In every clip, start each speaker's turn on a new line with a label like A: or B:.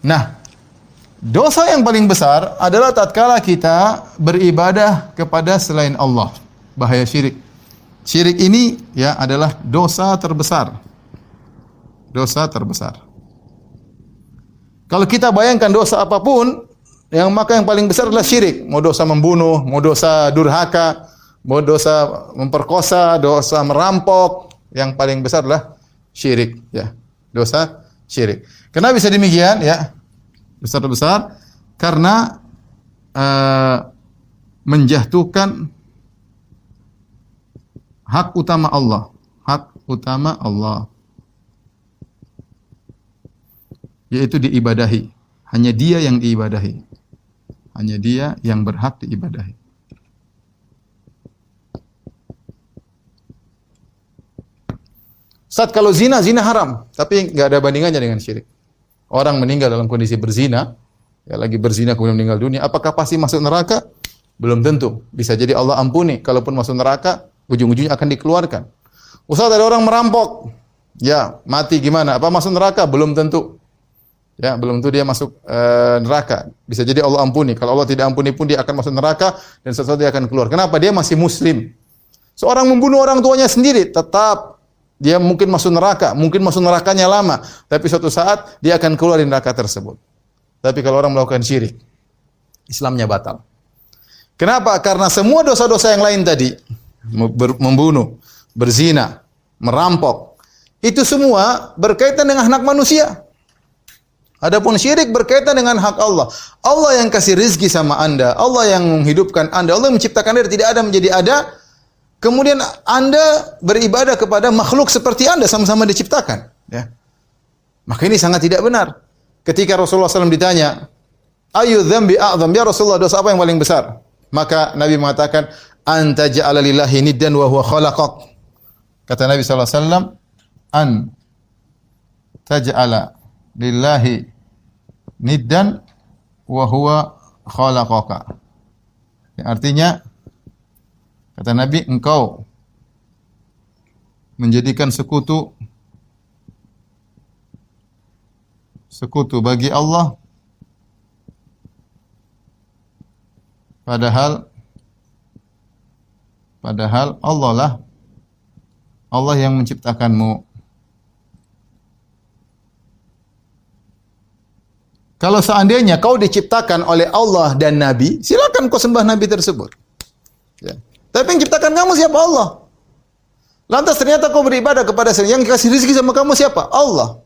A: Nah, dosa yang paling besar adalah tatkala kita beribadah kepada selain Allah. Bahaya syirik. Syirik ini ya adalah dosa terbesar. Dosa terbesar. Kalau kita bayangkan dosa apapun, maka yang paling besar adalah syirik. Mau dosa membunuh, mau dosa durhaka, mau dosa memperkosa, dosa merampok, yang paling besar adalah syirik, ya. Dosa syirik. Kenapa bisa demikian, ya? Dosa terbesar karena menjatuhkan hak utama Allah, hak utama Allah, yaitu diibadahi. Hanya Dia yang diibadahi. Hanya Dia yang berhak diibadahi. Ustaz, kalau zina haram, tapi nggak ada bandingannya dengan syirik. Orang meninggal dalam kondisi berzina, ya lagi berzina kemudian meninggal dunia, apakah pasti masuk neraka? Belum tentu. Bisa jadi Allah ampuni. Kalaupun masuk neraka, ujung-ujungnya akan dikeluarkan. Ustaz, ada orang merampok, ya mati gimana? Apa masuk neraka? Belum tentu. Ya, belum tentu dia masuk neraka. Bisa jadi Allah ampuni. Kalau Allah tidak ampuni pun dia akan masuk neraka dan sesuatu dia akan keluar. Kenapa? Dia masih muslim. Seorang membunuh orang tuanya sendiri, tetap dia mungkin masuk neraka, mungkin masuk nerakanya lama, tapi suatu saat dia akan keluar dari neraka tersebut. Tapi kalau orang melakukan syirik, Islamnya batal. Kenapa? Karena semua dosa-dosa yang lain tadi, membunuh, berzina, merampok, itu semua berkaitan dengan hak manusia. Adapun syirik berkaitan dengan hak Allah. Allah yang kasih rizki sama Anda, Allah yang menghidupkan Anda, Allah yang menciptakan Anda, tidak ada menjadi ada. Kemudian Anda beribadah kepada makhluk seperti Anda, sama-sama diciptakan. Ya. Maka ini sangat tidak benar. Ketika Rasulullah SAW ditanya, ayu dzambi a'zam, ya Rasulullah, dosa apa yang paling besar? Maka Nabi mengatakan, anta ja'ala lillahi niddan wa huwa khalaqak. Kata Nabi SAW, an taj'ala lillahi niddan wa huwa khalaqaka. Artinya, kata Nabi, engkau menjadikan sekutu bagi Allah, padahal Allah lah, Allah yang menciptakanmu. Kalau seandainya kau diciptakan oleh Allah dan Nabi, silakan kau sembah Nabi tersebut. Ya. Tapi yang ciptakan kamu siapa? Allah. Lantas ternyata kau beribadah kepada yang kasih rezeki sama kamu siapa? Allah.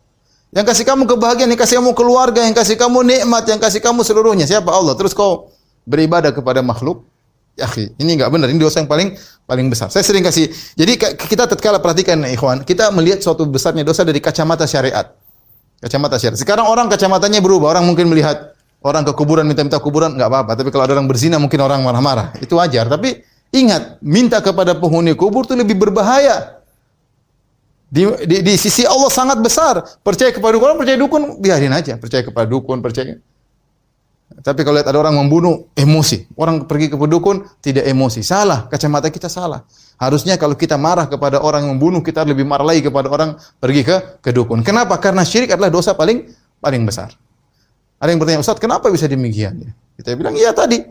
A: Yang kasih kamu kebahagiaan, yang kasih kamu keluarga, yang kasih kamu nikmat, yang kasih kamu seluruhnya siapa? Allah. Terus kau beribadah kepada makhluk? Ya, ini enggak benar. Ini dosa yang paling besar. Saya sering kasih. Jadi kita tatkala perhatikan ikhwan, kita melihat suatu besarnya dosa dari kacamata syariat. Kacamata syariat. Sekarang orang kacamatanya berubah. Orang mungkin melihat orang ke kuburan minta-minta kuburan enggak apa-apa. Tapi kalau ada orang berzina mungkin orang marah-marah. Itu wajar. Tapi ingat, minta kepada penghuni kubur itu lebih berbahaya. Di sisi Allah sangat besar. Percaya kepada dukun, percaya dukun, biarin aja. Percaya kepada dukun, percaya. Tapi kalau lihat ada orang membunuh, emosi. Orang pergi ke dukun, tidak emosi. Salah, kacamata kita salah. Harusnya kalau kita marah kepada orang yang membunuh, kita lebih marah lagi kepada orang pergi ke dukun. Kenapa? Karena syirik adalah dosa paling besar. Ada yang bertanya, Ustaz, kenapa bisa demikian? Kita bilang, iya tadi.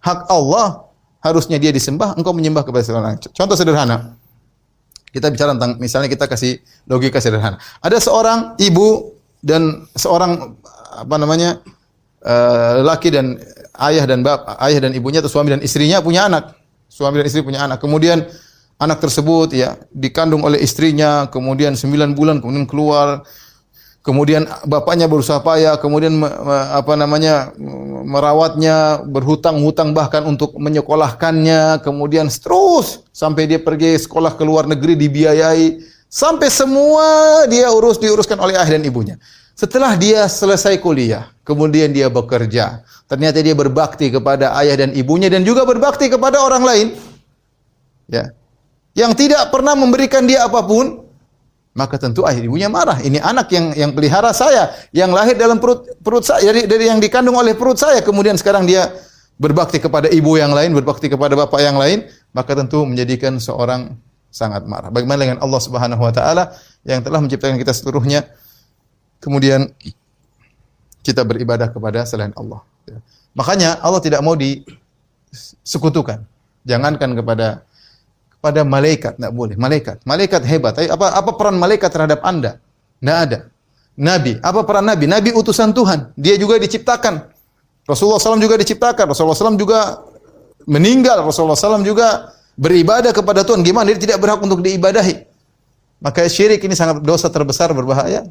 A: Hak Allah harusnya dia disembah, engkau menyembah kepada selain. Contoh sederhana. Kita bicara tentang, misalnya kita kasih logika sederhana. Ada seorang ibu dan seorang lelaki dan ayah dan ibunya atau suami dan istrinya punya anak. Suami dan istri punya anak. Kemudian anak tersebut ya dikandung oleh istrinya, kemudian 9 bulan kemudian keluar. Kemudian bapaknya berusaha payah, kemudian merawatnya, berhutang-hutang bahkan untuk menyekolahkannya, kemudian terus sampai dia pergi sekolah ke luar negeri dibiayai, sampai semua diuruskan oleh ayah dan ibunya. Setelah dia selesai kuliah, kemudian dia bekerja, ternyata dia berbakti kepada ayah dan ibunya dan juga berbakti kepada orang lain. Ya. Yang tidak pernah memberikan dia apapun, maka tentu ayah ibunya marah. Ini anak yang pelihara saya, yang lahir dalam perut saya, dari yang dikandung oleh perut saya, kemudian sekarang dia berbakti kepada ibu yang lain, berbakti kepada bapak yang lain, maka tentu menjadikan seorang sangat marah. Bagaimana dengan Allah Subhanahu wa taala yang telah menciptakan kita seluruhnya, kemudian kita beribadah kepada selain Allah. Ya. Makanya Allah tidak mau disekutukan. Jangankan kepada malaikat, tidak boleh. Malaikat hebat. Tapi apa peran malaikat terhadap Anda? Tidak ada. Nabi, apa peran Nabi? Nabi utusan Tuhan. Dia juga diciptakan. Rasulullah SAW juga diciptakan. Rasulullah SAW juga meninggal. Rasulullah SAW juga beribadah kepada Tuhan. Gimana dia tidak berhak untuk diibadahi? Maka syirik ini sangat dosa terbesar, berbahaya.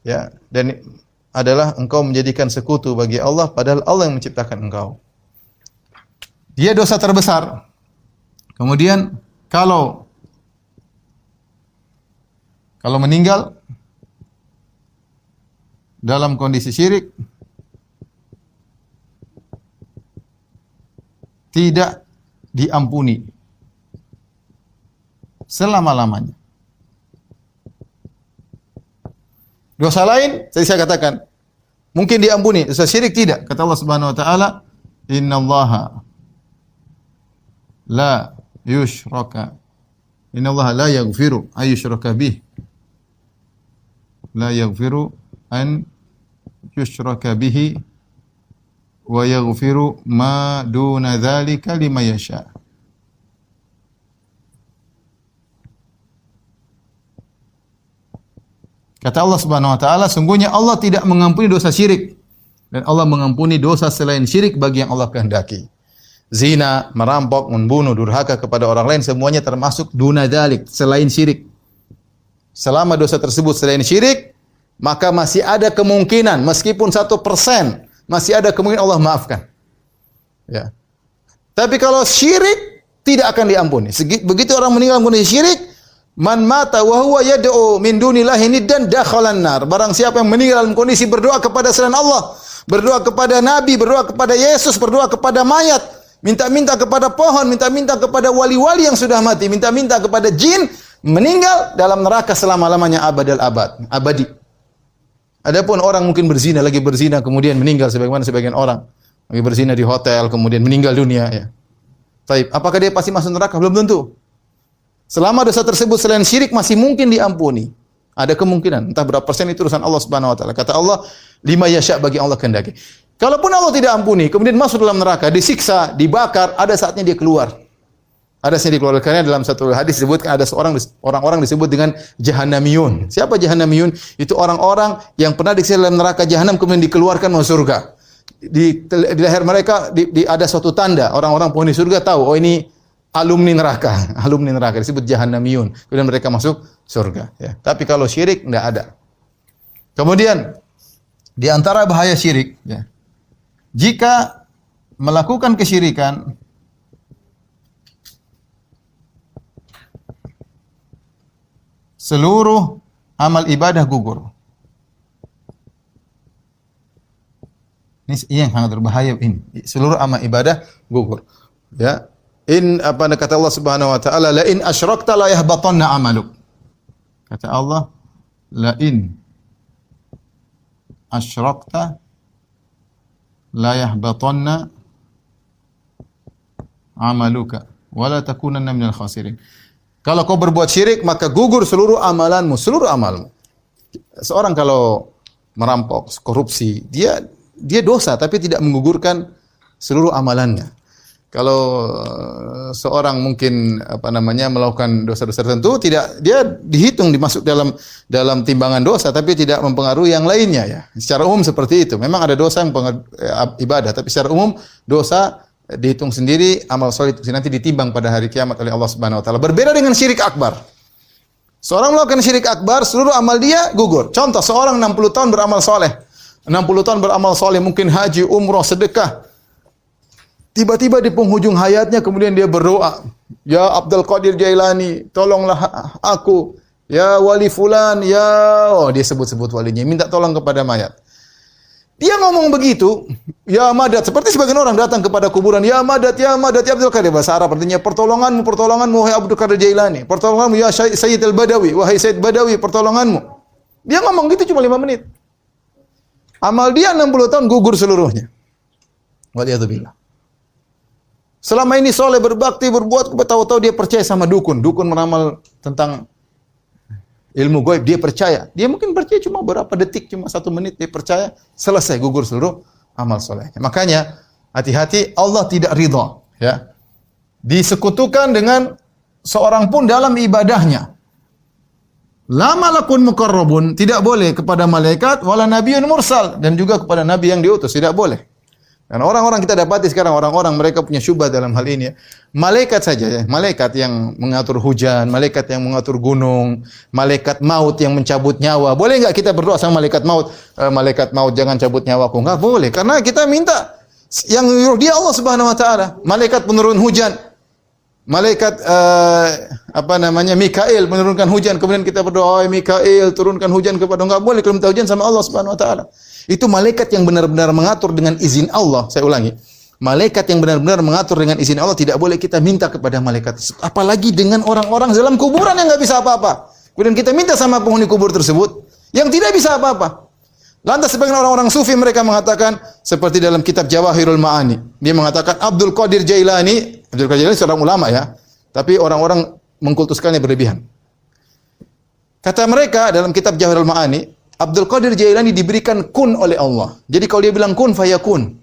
A: Ya, dan adalah engkau menjadikan sekutu bagi Allah, padahal Allah yang menciptakan engkau. Dia dosa terbesar. Kemudian kalau meninggal dalam kondisi syirik, tidak diampuni selama-lamanya. Dosa lain, tadi saya katakan, mungkin diampuni, dosa syirik tidak. Kata Allah Subhanahu wa taala, "Innallaha la yushraka. Innallaha la yaghfiru ay yushraka bih. La yaghfiru an yushraka bihi wa yaghfiru ma duna dzalika liman yasha." Kata Allah Subhanahu wa taala, sungguhnya Allah tidak mengampuni dosa syirik dan Allah mengampuni dosa selain syirik bagi yang Allah kehendaki. Zina, merampok, membunuh, durhaka kepada orang lain semuanya termasuk duna dzalik, selain syirik. Selama dosa tersebut selain syirik, maka masih ada kemungkinan meskipun 1% masih ada kemungkinan Allah maafkan. Ya. Tapi kalau syirik tidak akan diampuni. Begitu orang meninggal kondisi syirik, man mata wa huwa yad'u min dunillahi niddan dakhalan nar. Barang siapa yang meninggal dalam kondisi berdoa kepada selain Allah, berdoa kepada nabi, berdoa kepada Yesus, berdoa kepada mayat, minta-minta kepada pohon, minta-minta kepada wali-wali yang sudah mati, minta-minta kepada jin, meninggal dalam neraka selama-lamanya abadi. Adapun orang mungkin lagi berzina kemudian meninggal sebagaimana sebagian orang lagi berzina di hotel kemudian meninggal dunia ya. Taib, apakah dia pasti masuk neraka? Belum tentu. Selama dosa tersebut selain syirik masih mungkin diampuni. Ada kemungkinan, entah berapa persen itu urusan Allah Subhanahu wa taala. Kata Allah, lima yasha bagi Allah kehendaki. Kalaupun Allah tidak ampuni, kemudian masuk dalam neraka, disiksa, dibakar, ada saatnya dia keluar. Ada saatnya dikeluarkan. Karena dalam satu hadis disebutkan ada orang-orang disebut dengan jahannamiyun. Siapa jahannamiyun? Itu orang-orang yang pernah disiksa dalam neraka jahanam kemudian dikeluarkan masuk surga. Di leher mereka ada suatu tanda. Orang-orang penghuni surga tahu, oh ini alumni neraka disebut jahannamiyun. Kemudian mereka masuk surga. Ya. Tapi kalau syirik tidak ada. Kemudian di antara bahaya syirik, ya, jika melakukan kesyirikan seluruh amal ibadah gugur. Ini yang sangat berbahaya ini. Seluruh amal ibadah gugur. Ya. Kata Allah Subhanahu wa taala, la in asyrakta la yahbatanna amaluk. Kata Allah, la in asyrakta la yahbatanna amaluka wa la takunanna minal khasirin. Kalau kau berbuat syirik maka gugur seluruh amalanmu, seluruh amalmu. Seorang kalau merampok, korupsi, dia dosa tapi tidak menggugurkan seluruh amalannya. Kalau seorang mungkin melakukan dosa-dosa tertentu, dia dihitung dimasuk dalam timbangan dosa tapi tidak mempengaruhi yang lainnya ya. Secara umum seperti itu. Memang ada dosa yang ibadah tapi secara umum dosa dihitung sendiri, amal soleh itu nanti ditimbang pada hari kiamat oleh Allah Subhanahu wa taala. Berbeda dengan syirik akbar. Seorang melakukan syirik akbar, seluruh amal dia gugur. Contoh, seorang 60 tahun beramal soleh. 60 tahun beramal soleh, mungkin haji, umrah, sedekah. Tiba-tiba di penghujung hayatnya kemudian dia berdoa, ya Abdul Qadir Jailani, tolonglah aku. Ya wali fulan, dia sebut-sebut walinya, minta tolong kepada mayat. Dia ngomong begitu, ya madad, seperti sebagian orang datang kepada kuburan, ya madad, ya Abdul Qadir, bahasa Arab artinya pertolonganmu, wahai Abdul Qadir Jailani, pertolonganmu ya Sayyid al-Badawi, wahai Sayyid Badawi, pertolonganmu. Dia ngomong gitu cuma 5 menit. Amal dia 60 tahun gugur seluruhnya. Waliyadzubillah. Selama ini soleh berbakti berbuat, tahu-tahu dia percaya sama dukun. Dukun meramal tentang ilmu gaib, dia percaya. Dia mungkin percaya cuma berapa detik, cuma 1 menit dia percaya, selesai gugur seluruh amal solehnya. Makanya hati-hati, Allah tidak ridha, ya. Disekutukan dengan seorang pun dalam ibadahnya. La malakun muqarrabun, tidak boleh kepada malaikat, wala nabiyyun mursal, dan juga kepada nabi yang diutus, tidak boleh. Dan orang-orang kita dapati sekarang, orang-orang mereka punya syubhat dalam hal ini. Malaikat saja, ya. Malaikat yang mengatur hujan, malaikat yang mengatur gunung, malaikat maut yang mencabut nyawa. Boleh enggak kita berdoa sama malaikat maut? Malaikat maut jangan cabut nyawaku. Enggak boleh, karena kita minta yang nyuruh dia Allah Subhanahu wa taala. Malaikat penurun hujan. Malaikat Mikail menurunkan hujan, kemudian kita berdoa, Mikail turunkan hujan kepada, enggak boleh kalau minta hujan sama Allah Subhanahu wa taala. Itu malaikat yang benar-benar mengatur dengan izin Allah. Saya ulangi. Malaikat yang benar-benar mengatur dengan izin Allah, tidak boleh kita minta kepada malaikat. Apalagi dengan orang-orang dalam kuburan yang enggak bisa apa-apa. Kemudian kita minta sama penghuni kubur tersebut yang tidak bisa apa-apa. Lantas sebagian orang-orang sufi mereka mengatakan seperti dalam kitab Jawahirul Ma'ani. Dia mengatakan Abdul Qadir Jailani seorang ulama, ya. Tapi orang-orang mengkultuskannya berlebihan. Kata mereka dalam kitab Jawahirul Ma'ani, Abdul Qadir Jailani diberikan kun oleh Allah. Jadi kalau dia bilang kun fayakun.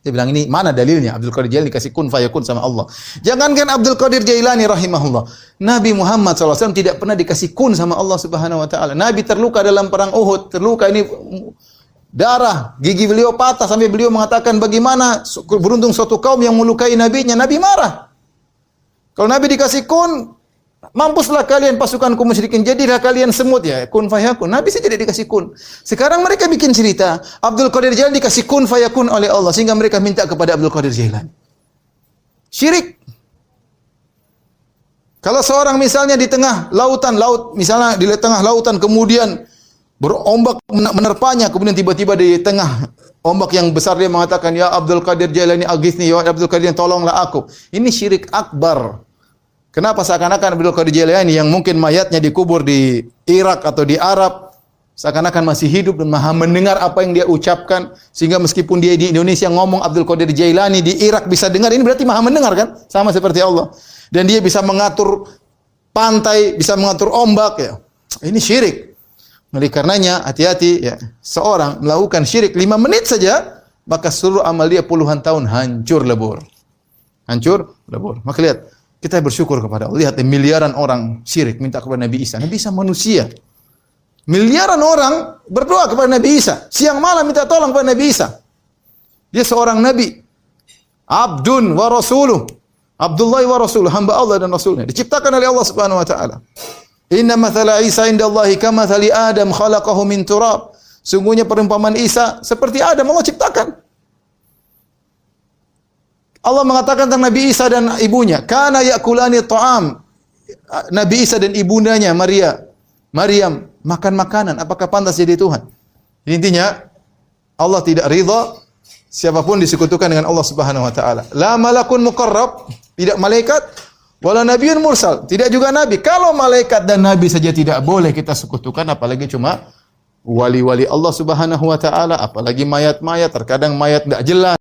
A: Dia bilang ini mana dalilnya? Abdul Qadir Jailani dikasih kun fayakun sama Allah. Jangankan Abdul Qadir Jailani rahimahullah. Nabi Muhammad SAW tidak pernah dikasih kun sama Allah Subhanahu wa taala. Nabi terluka dalam perang Uhud, terluka ini darah, gigi beliau patah sampai beliau mengatakan bagaimana beruntung suatu kaum yang melukai nabinya. Nabi marah. Kalau Nabi dikasih kun, mampuslah kalian pasukan kaum musyrikin, jadilah kalian semut, ya. Kun fayakun. Nabi saja tidak dikasih kun. Sekarang mereka bikin cerita, Abdul Qadir Jailani dikasih kun fayakun oleh Allah sehingga mereka minta kepada Abdul Qadir Jailani. Syirik. Kalau seorang misalnya di tengah lautan, misalnya di tengah lautan kemudian berombak menerpanya, kemudian tiba-tiba di tengah ombak yang besar dia mengatakan, ya Abdul Qadir Jailani aghithni, ya Abdul Qadir tolonglah aku. Ini syirik akbar. Kenapa seakan-akan Abdul Qadir Jailani yang mungkin mayatnya dikubur di Irak atau di Arab seakan-akan masih hidup dan maha mendengar apa yang dia ucapkan, sehingga meskipun dia di Indonesia ngomong Abdul Qadir Jailani di Irak bisa dengar, ini berarti maha mendengar kan? Sama seperti Allah. Dan dia bisa mengatur pantai, bisa mengatur ombak, ya. Ini syirik. Oleh karenanya hati-hati, ya. Seorang melakukan syirik 5 menit saja, maka seluruh amal dia puluhan tahun hancur lebur. Hancur lebur. Maka lihat, kita bersyukur kepada Allah. Lihat, miliaran orang syirik minta kepada Nabi Isa. Nabi Isa manusia. Miliaran orang berdoa kepada Nabi Isa. Siang malam minta tolong kepada Nabi Isa. Dia seorang nabi. Abdun wa rasuluh. Abdullah wa rasuluh, hamba Allah dan rasulnya. Diciptakan oleh Allah Subhanahu wa taala. Inna mathala Isa indallahi kamathali Adam khalaqahu min turab. Sungguhnya perumpamaan Isa seperti Adam, Allah ciptakan. Allah mengatakan tentang Nabi Isa dan ibunya, kana yakulani ta'am. Nabi Isa dan ibundanya Maryam makan makanan, apakah pantas jadi Tuhan? Intinya Allah tidak ridha siapapun disekutukan dengan Allah Subhanahu wa taala. La malakun muqarrab, tidak malaikat, wala nabiyyun mursal, tidak juga nabi. Kalau malaikat dan nabi saja tidak boleh kita sekutukan, apalagi cuma wali-wali Allah Subhanahu wa taala, apalagi mayat-mayat. Terkadang mayat enggak jelas.